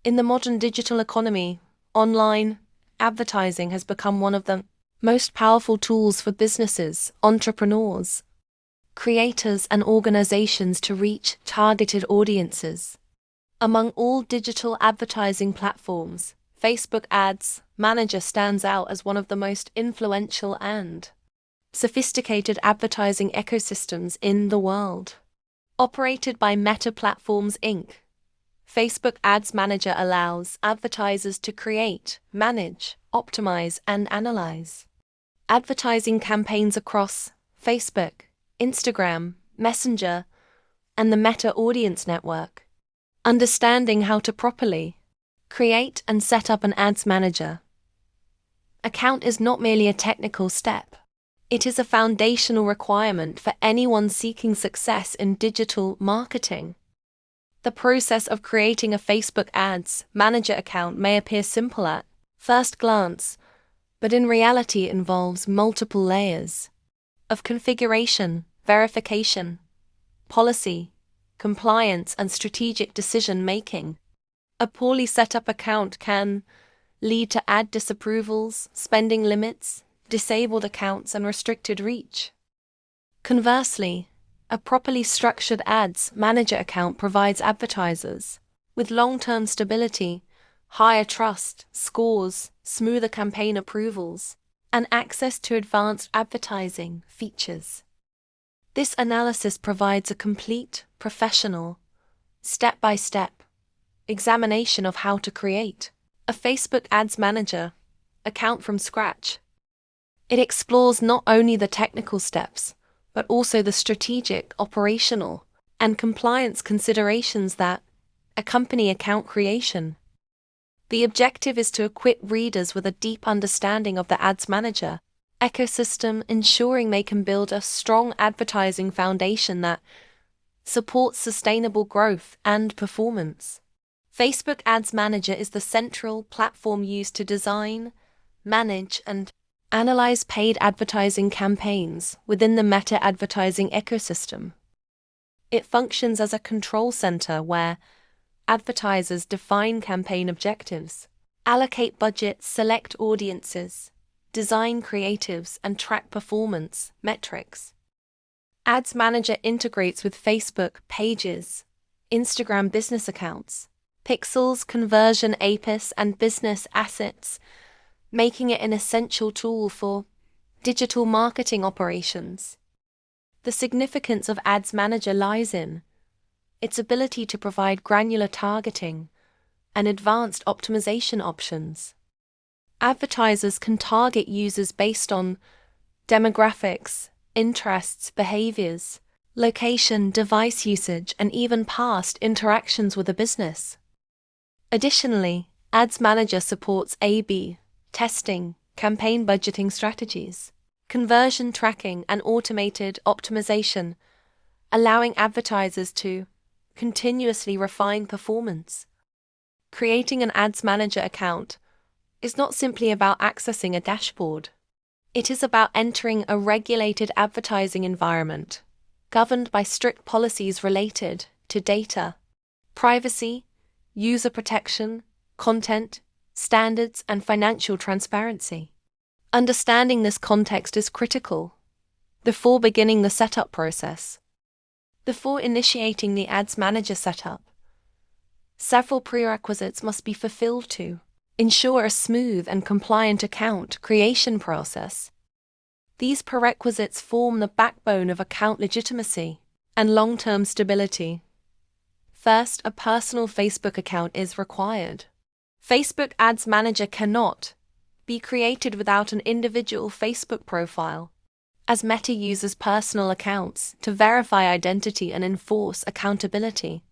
In the modern digital economy, online advertising has become one of the most powerful tools for businesses, entrepreneurs, creators, and organizations to reach targeted audiences. Among all digital advertising platforms, Facebook Ads Manager stands out as one of the most influential and sophisticated advertising ecosystems in the world. Operated by Meta Platforms Inc., Facebook Ads Manager allows advertisers to create, manage, optimize, and analyze advertising campaigns across Facebook, Instagram, Messenger, and the Meta Audience Network. Understanding how to properly create and set up an Ads Manager account is not merely a technical step. It is a foundational requirement for anyone seeking success in digital marketing. The process of creating a Facebook Ads Manager account may appear simple at first glance, but in reality it involves multiple layers of configuration, verification, policy, compliance, and strategic decision-making. A poorly set-up account can lead to ad disapprovals, spending limits, disabled accounts, and restricted reach. Conversely, a properly structured Ads Manager account provides advertisers with long-term stability, higher trust scores, smoother campaign approvals, and access to advanced advertising features. This analysis provides a complete, professional, step-by-step examination of how to create a Facebook Ads Manager account from scratch. It explores not only the technical steps, but also the strategic, operational, and compliance considerations that accompany account creation. The objective is to equip readers with a deep understanding of the Ads Manager ecosystem, ensuring they can build a strong advertising foundation that supports sustainable growth and performance. Facebook Ads Manager is the central platform used to design, manage, and analyze paid advertising campaigns within the Meta advertising ecosystem. It functions as a control center where advertisers define campaign objectives, allocate budgets, select audiences, design creatives, and track performance metrics. Ads Manager integrates with Facebook Pages, Instagram business accounts, Pixels, Conversion APIs, and business assets, making it an essential tool for digital marketing operations. The significance of Ads Manager lies in its ability to provide granular targeting and advanced optimization options. Advertisers can target users based on demographics, interests, behaviors, location, device usage, and even past interactions with a business. Additionally, Ads Manager supports A/B testing, campaign budgeting strategies, conversion tracking, and automated optimization, allowing advertisers to continuously refine performance. Creating an Ads Manager account is not simply about accessing a dashboard. It is about entering a regulated advertising environment, governed by strict policies related to data, privacy, user protection, content, standards, and financial transparency. Understanding this context is critical before beginning the setup process. Before initiating the Ads Manager setup, several prerequisites must be fulfilled to ensure a smooth and compliant account creation process. These prerequisites form the backbone of account legitimacy and long-term stability. First, a personal Facebook account is required. Facebook Ads Manager cannot be created without an individual Facebook profile, as Meta uses personal accounts to verify identity and enforce accountability.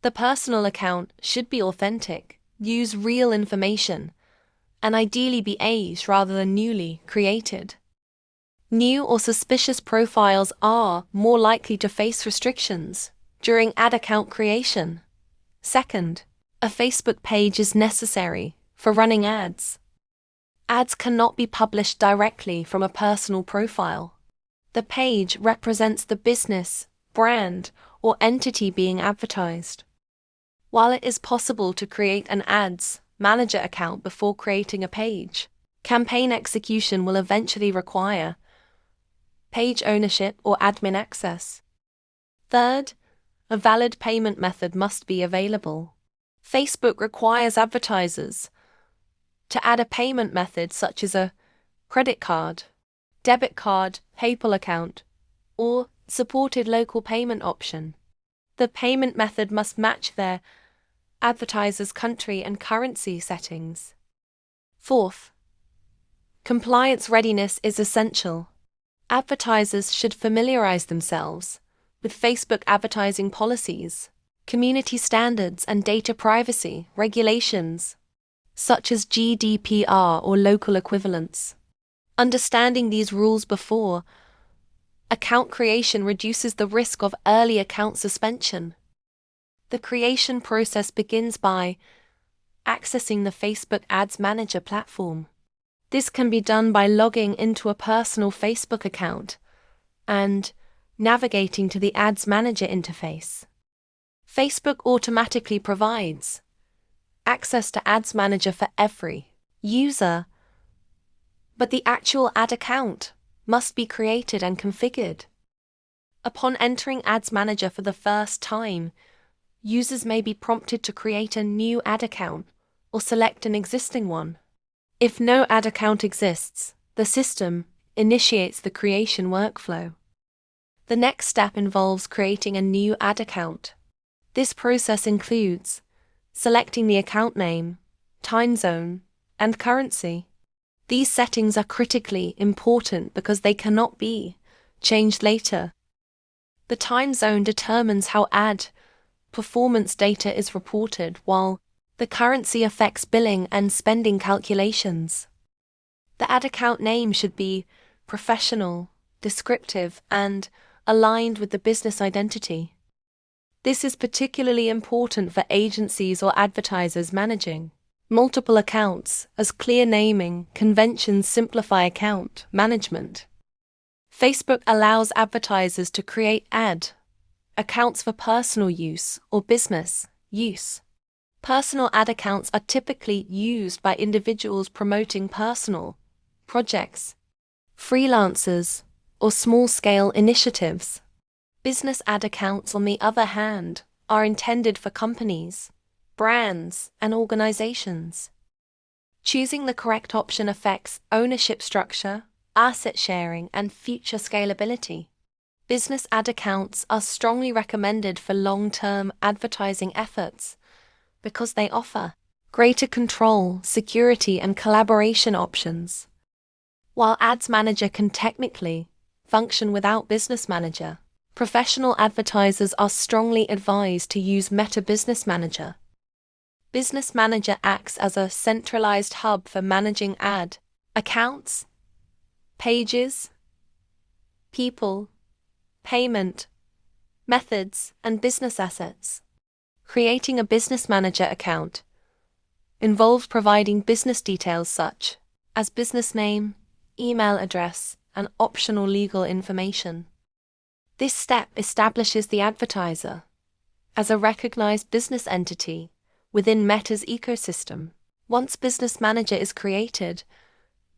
The personal account should be authentic, use real information, and ideally be aged rather than newly created. New or suspicious profiles are more likely to face restrictions during ad account creation. Second, a Facebook page is necessary for running ads. Ads cannot be published directly from a personal profile. The page represents the business, brand, or entity being advertised. While it is possible to create an ads manager account before creating a page, campaign execution will eventually require page ownership or admin access. Third, a valid payment method must be available. Facebook requires advertisers to add a payment method such as a credit card, debit card, PayPal account, or supported local payment option. The payment method must match their advertiser's country and currency settings. Fourth, compliance readiness is essential. Advertisers should familiarize themselves with Facebook advertising policies, community standards, and data privacy regulations, such as GDPR or local equivalents. Understanding these rules before account creation reduces the risk of early account suspension. The creation process begins by accessing the Facebook Ads Manager platform. This can be done by logging into a personal Facebook account and navigating to the Ads Manager interface. Facebook automatically provides access to Ads Manager for every user, but the actual ad account must be created and configured. Upon entering Ads Manager for the first time, users may be prompted to create a new ad account or select an existing one. If no ad account exists, the system initiates the creation workflow. The next step involves creating a new ad account. This process includes selecting the account name, time zone, and currency. These settings are critically important because they cannot be changed later. The time zone determines how ad performance data is reported, while the currency affects billing and spending calculations. The ad account name should be professional, descriptive, and aligned with the business identity. This is particularly important for agencies or advertisers managing multiple accounts, as clear naming conventions simplify account management. Facebook allows advertisers to create ad accounts for personal use or business use. Personal ad accounts are typically used by individuals promoting personal projects, freelancers, or small-scale initiatives. Business ad accounts, on the other hand, are intended for companies, brands, and organizations. Choosing the correct option affects ownership structure, asset sharing, and future scalability. Business ad accounts are strongly recommended for long-term advertising efforts because they offer greater control, security, and collaboration options. While Ads Manager can technically function without Business Manager, professional advertisers are strongly advised to use Meta Business Manager. Business Manager acts as a centralized hub for managing ad accounts, pages, people, payment methods, and business assets. Creating a Business Manager account involves providing business details such as business name, email address, and optional legal information. This step establishes the advertiser as a recognized business entity within Meta's ecosystem. Once Business Manager is created,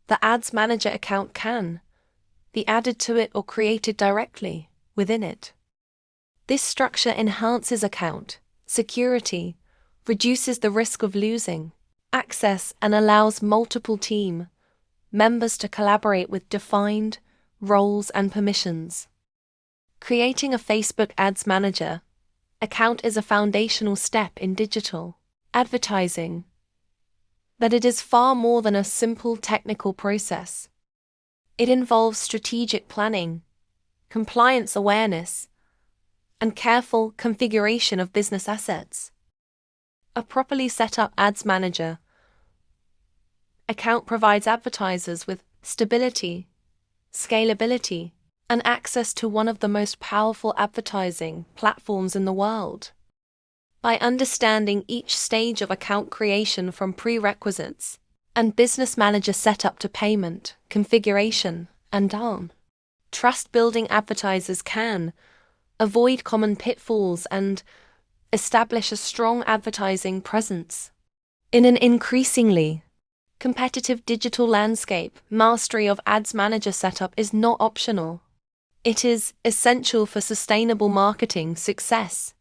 the Ads Manager account can be added to it or created directly within it. This structure enhances account security, reduces the risk of losing access, and allows multiple team members to collaborate with defined roles and permissions. Creating a Facebook Ads Manager account is a foundational step in digital advertising, but it is far more than a simple technical process. It involves strategic planning, compliance awareness, and careful configuration of business assets. A properly set up Ads Manager account provides advertisers with stability, scalability, and access to one of the most powerful advertising platforms in the world. By understanding each stage of account creation from prerequisites and Business Manager setup to payment, configuration, and on, trust-building advertisers can avoid common pitfalls and Establish a strong advertising presence. In an increasingly competitive digital landscape, mastery of Ads Manager setup is not optional. It is essential for sustainable marketing success.